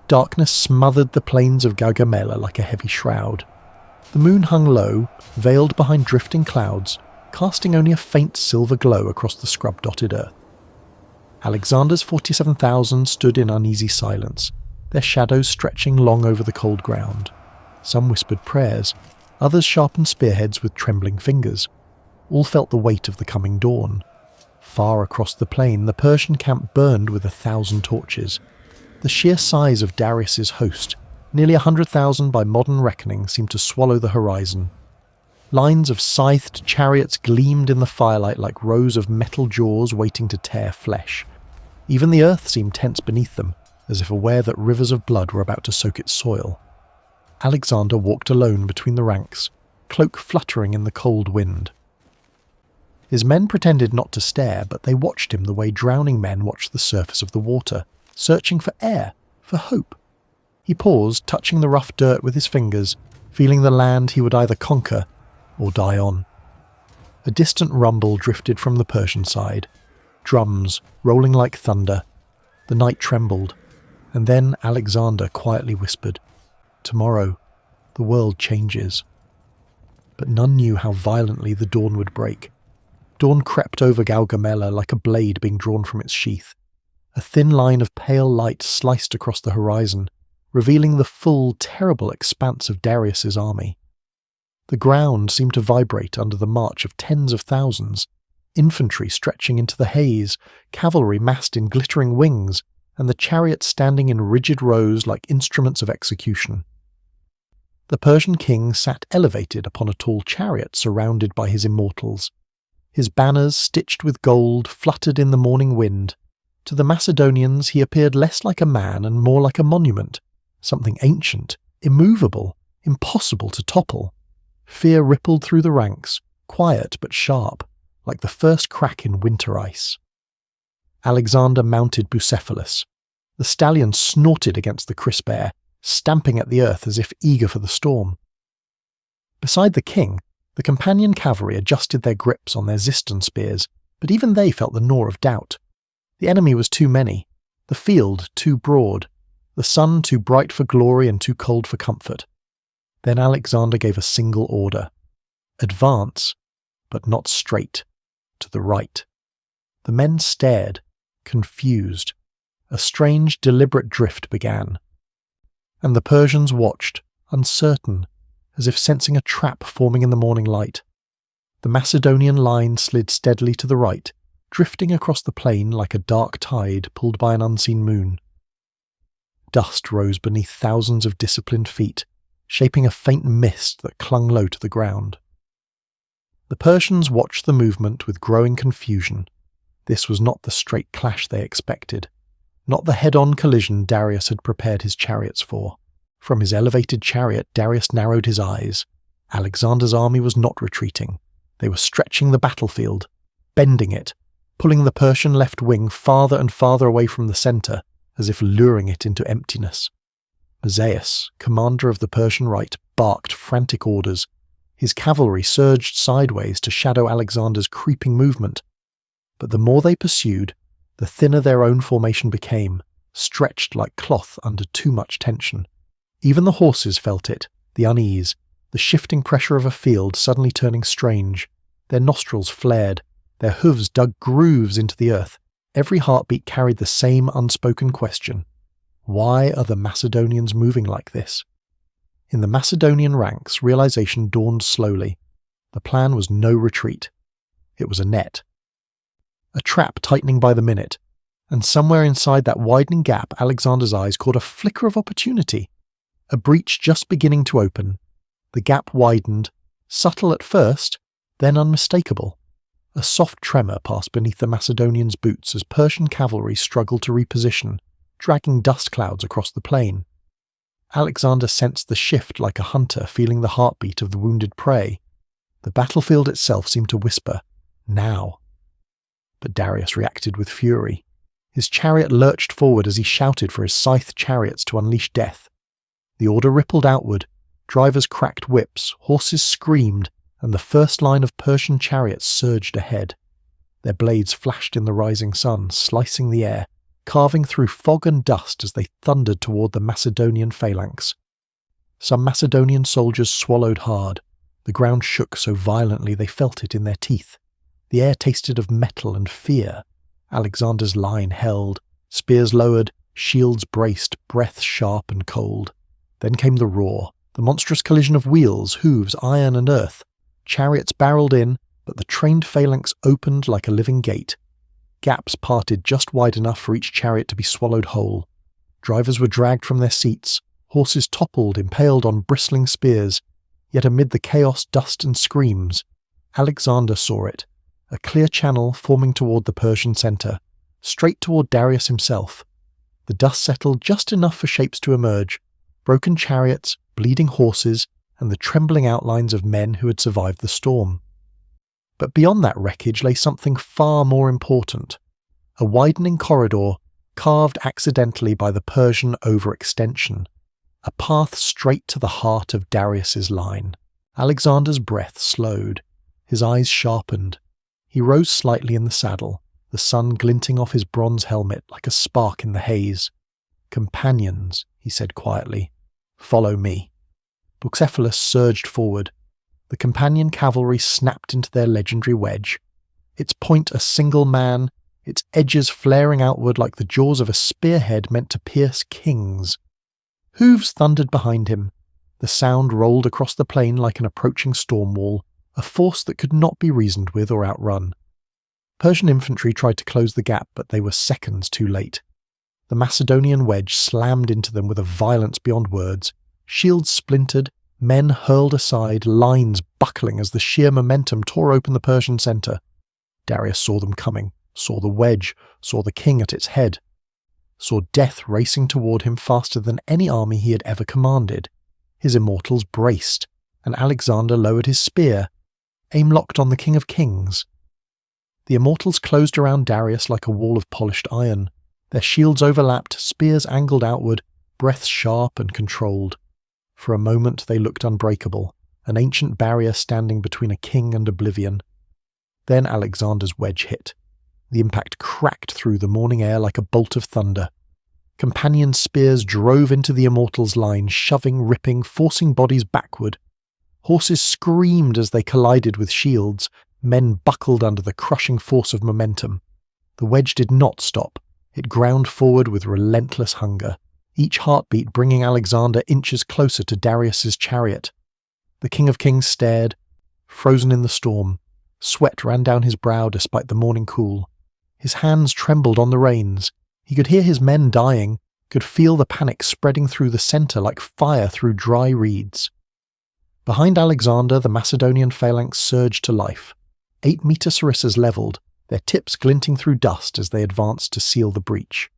Darkness smothered the plains of Gaugamela like a heavy shroud. The moon hung low, veiled behind drifting clouds, casting only a faint silver glow across the scrub-dotted earth. Alexander's 47,000 stood in uneasy silence, their shadows stretching long over the cold ground. Some whispered prayers, others sharpened spearheads with trembling fingers. All felt the weight of the coming dawn. Far across the plain, the Persian camp burned with 1,000 torches. The sheer size of Darius's host, nearly 100,000 by modern reckoning, seemed to swallow the horizon. Lines of scythed chariots gleamed in the firelight like rows of metal jaws waiting to tear flesh. Even the earth seemed tense beneath them, as if aware that rivers of blood were about to soak its soil. Alexander walked alone between the ranks, cloak fluttering in the cold wind. His men pretended not to stare, but they watched him the way drowning men watch the surface of the water, searching for air, for hope. He paused, touching the rough dirt with his fingers, feeling the land he would either conquer or die on. A distant rumble drifted from the Persian side, drums rolling like thunder. The night trembled, and then Alexander quietly whispered, "Tomorrow, the world changes." But none knew how violently the dawn would break. Dawn crept over Gaugamela like a blade being drawn from its sheath. A thin line of pale light sliced across the horizon, revealing the full, terrible expanse of Darius's army. The ground seemed to vibrate under the march of tens of thousands, infantry stretching into the haze, cavalry massed in glittering wings, and the chariots standing in rigid rows like instruments of execution. The Persian king sat elevated upon a tall chariot surrounded by his immortals. His banners, stitched with gold, fluttered in the morning wind. To the Macedonians he appeared less like a man and more like a monument, something ancient, immovable, impossible to topple. Fear rippled through the ranks, quiet but sharp, like the first crack in winter ice. Alexander mounted Bucephalus. The stallion snorted against the crisp air, stamping at the earth as if eager for the storm. Beside the king, the companion cavalry adjusted their grips on their Ziston spears, but even they felt the gnaw of doubt. The enemy was too many, the field too broad, the sun too bright for glory and too cold for comfort. Then Alexander gave a single order: advance, but not straight, to the right. The men stared, confused. A strange, deliberate drift began. And the Persians watched, uncertain, as if sensing a trap forming in the morning light. The Macedonian line slid steadily to the right, drifting across the plain like a dark tide pulled by an unseen moon. Dust rose beneath thousands of disciplined feet, shaping a faint mist that clung low to the ground. The Persians watched the movement with growing confusion. This was not the straight clash they expected, not the head-on collision Darius had prepared his chariots for. From his elevated chariot, Darius narrowed his eyes. Alexander's army was not retreating. They were stretching the battlefield, bending it, pulling the Persian left wing farther and farther away from the centre, as if luring it into emptiness. Mazaeus, commander of the Persian right, barked frantic orders. His cavalry surged sideways to shadow Alexander's creeping movement. But the more they pursued, the thinner their own formation became, stretched like cloth under too much tension. Even the horses felt it, the unease, the shifting pressure of a field suddenly turning strange. Their nostrils flared, their hooves dug grooves into the earth. Every heartbeat carried the same unspoken question: why are the Macedonians moving like this? In the Macedonian ranks, realization dawned slowly. The plan was no retreat. It was a net. A trap tightening by the minute, and somewhere inside that widening gap Alexander's eyes caught a flicker of opportunity. A breach just beginning to open. The gap widened, subtle at first, then unmistakable. A soft tremor passed beneath the Macedonians' boots as Persian cavalry struggled to reposition, dragging dust clouds across the plain. Alexander sensed the shift like a hunter feeling the heartbeat of the wounded prey. The battlefield itself seemed to whisper, "Now." But Darius reacted with fury. His chariot lurched forward as he shouted for his scythed chariots to unleash death. The order rippled outward, drivers cracked whips, horses screamed, and the first line of Persian chariots surged ahead. Their blades flashed in the rising sun, slicing the air, carving through fog and dust as they thundered toward the Macedonian phalanx. Some Macedonian soldiers swallowed hard. The ground shook so violently they felt it in their teeth. The air tasted of metal and fear. Alexander's line held, spears lowered, shields braced, breath sharp and cold. Then came the roar, the monstrous collision of wheels, hooves, iron and earth. Chariots barreled in, but the trained phalanx opened like a living gate. Gaps parted just wide enough for each chariot to be swallowed whole. Drivers were dragged from their seats, horses toppled, impaled on bristling spears. Yet amid the chaos, dust and screams, Alexander saw it, a clear channel forming toward the Persian centre, straight toward Darius himself. The dust settled just enough for shapes to emerge, broken chariots, bleeding horses, and the trembling outlines of men who had survived the storm. But beyond that wreckage lay something far more important, a widening corridor carved accidentally by the Persian overextension, a path straight to the heart of Darius's line. Alexander's breath slowed, his eyes sharpened. He rose slightly in the saddle, the sun glinting off his bronze helmet like a spark in the haze. "Companions," he said quietly, "follow me." Bucephalus surged forward. The companion cavalry snapped into their legendary wedge, its point a single man, its edges flaring outward like the jaws of a spearhead meant to pierce kings. Hooves thundered behind him. The sound rolled across the plain like an approaching storm wall, a force that could not be reasoned with or outrun. Persian infantry tried to close the gap, but they were seconds too late. The Macedonian wedge slammed into them with a violence beyond words. Shields splintered, men hurled aside, lines buckling as the sheer momentum tore open the Persian centre. Darius saw them coming, saw the wedge, saw the king at its head, saw death racing toward him faster than any army he had ever commanded. His immortals braced, and Alexander lowered his spear, aim locked on the King of Kings. The immortals closed around Darius like a wall of polished iron. Their shields overlapped, spears angled outward, breaths sharp and controlled. For a moment they looked unbreakable, an ancient barrier standing between a king and oblivion. Then Alexander's wedge hit. The impact cracked through the morning air like a bolt of thunder. Companion spears drove into the immortals' line, shoving, ripping, forcing bodies backward. Horses screamed as they collided with shields. Men buckled under the crushing force of momentum. The wedge did not stop. It ground forward with relentless hunger, each heartbeat bringing Alexander inches closer to Darius's chariot. The King of Kings stared, frozen in the storm. Sweat ran down his brow despite the morning cool. His hands trembled on the reins. He could hear his men dying, could feel the panic spreading through the centre like fire through dry reeds. Behind Alexander, the Macedonian phalanx surged to life. 8-metre sarissas levelled, their tips glinting through dust as they advanced to seal the breach.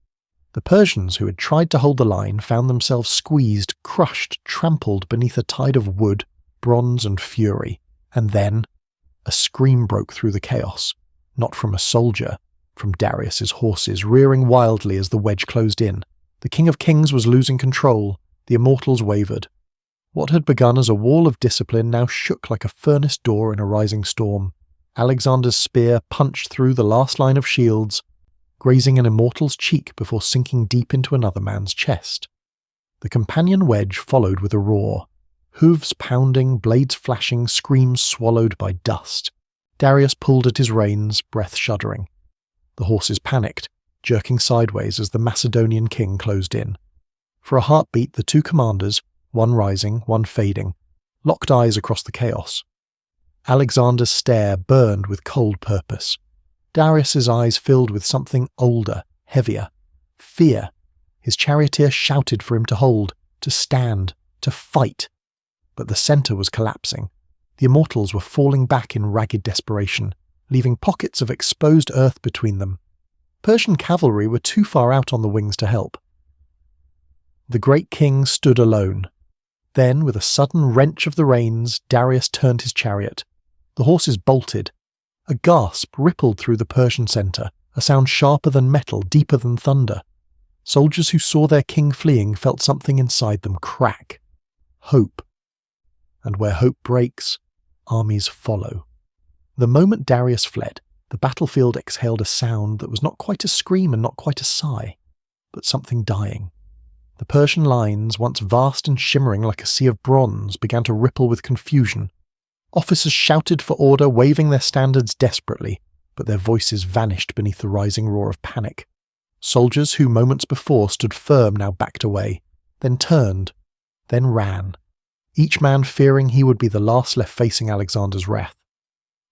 The Persians who had tried to hold the line found themselves squeezed, crushed, trampled beneath a tide of wood, bronze and fury. And then a scream broke through the chaos, not from a soldier, from Darius's horses rearing wildly as the wedge closed in. The King of Kings was losing control, the immortals wavered. What had begun as a wall of discipline now shook like a furnace door in a rising storm. Alexander's spear punched through the last line of shields, grazing an immortal's cheek before sinking deep into another man's chest. The companion wedge followed with a roar. Hooves pounding, blades flashing, screams swallowed by dust. Darius pulled at his reins, breath shuddering. The horses panicked, jerking sideways as the Macedonian king closed in. For a heartbeat, the two commanders, one rising, one fading, locked eyes across the chaos. Alexander's stare burned with cold purpose. Darius's eyes filled with something older, heavier. Fear. His charioteer shouted for him to hold, to stand, to fight. But the centre was collapsing. The immortals were falling back in ragged desperation, leaving pockets of exposed earth between them. Persian cavalry were too far out on the wings to help. The great king stood alone. Then, with a sudden wrench of the reins, Darius turned his chariot. The horses bolted. A gasp rippled through the Persian centre, a sound sharper than metal, deeper than thunder. Soldiers who saw their king fleeing felt something inside them crack. Hope. And where hope breaks, armies follow. The moment Darius fled, the battlefield exhaled a sound that was not quite a scream and not quite a sigh. but something dying. The Persian lines, once vast and shimmering like a sea of bronze, began to ripple with confusion. Officers shouted for order, waving their standards desperately, but their voices vanished beneath the rising roar of panic. Soldiers who moments before stood firm now backed away, then turned, then ran, each man fearing he would be the last left facing Alexander's wrath.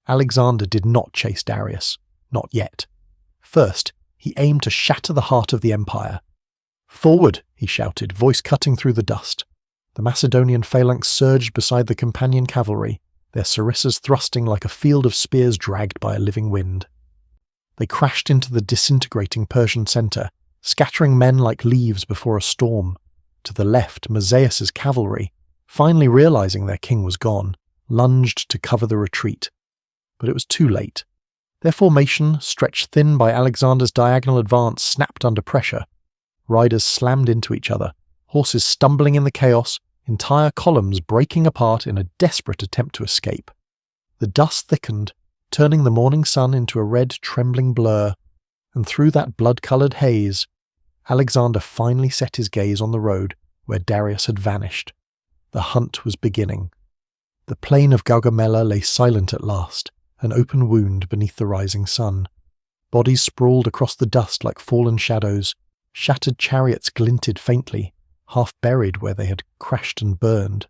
Alexander did not chase Darius, not yet. First, he aimed to shatter the heart of the empire. "Forward!" he shouted, voice cutting through the dust. The Macedonian phalanx surged beside the companion cavalry, their sarissas thrusting like a field of spears dragged by a living wind. They crashed into the disintegrating Persian centre, scattering men like leaves before a storm. To the left, Mazaeus' cavalry, finally realising their king was gone, lunged to cover the retreat. But it was too late. Their formation, stretched thin by Alexander's diagonal advance, snapped under pressure. Riders slammed into each other, horses stumbling in the chaos, entire columns breaking apart in a desperate attempt to escape. The dust thickened, turning the morning sun into a red, trembling blur, and through that blood-coloured haze, Alexander finally set his gaze on the road where Darius had vanished. The hunt was beginning. The plain of Gaugamela lay silent at last, an open wound beneath the rising sun. Bodies sprawled across the dust like fallen shadows. Shattered chariots glinted faintly, half buried where they had crashed and burned.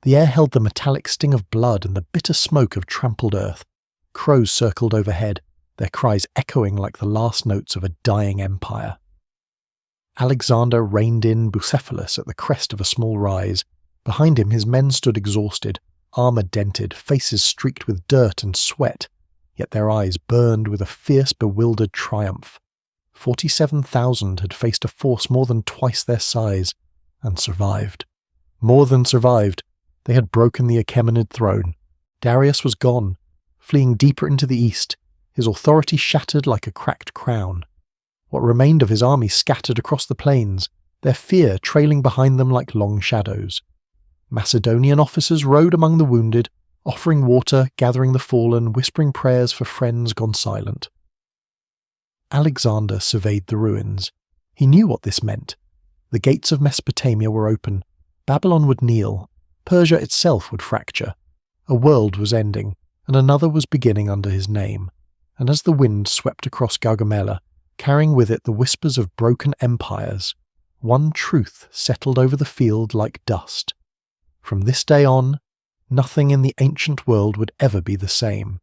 The air held the metallic sting of blood and the bitter smoke of trampled earth. Crows circled overhead, their cries echoing like the last notes of a dying empire. Alexander reined in Bucephalus at the crest of a small rise. Behind him his men stood exhausted, armour dented, faces streaked with dirt and sweat, yet their eyes burned with a fierce, bewildered triumph. 47,000 had faced a force more than twice their size, and survived. More than survived. They had broken the Achaemenid throne. Darius was gone, fleeing deeper into the east, his authority shattered like a cracked crown. What remained of his army scattered across the plains, their fear trailing behind them like long shadows. Macedonian officers rode among the wounded, offering water, gathering the fallen, whispering prayers for friends gone silent. Alexander surveyed the ruins. He knew what this meant. The gates of Mesopotamia were open. Babylon would kneel. Persia itself would fracture. A world was ending, and another was beginning under his name. And as the wind swept across Gaugamela, carrying with it the whispers of broken empires, one truth settled over the field like dust. From this day on, nothing in the ancient world would ever be the same.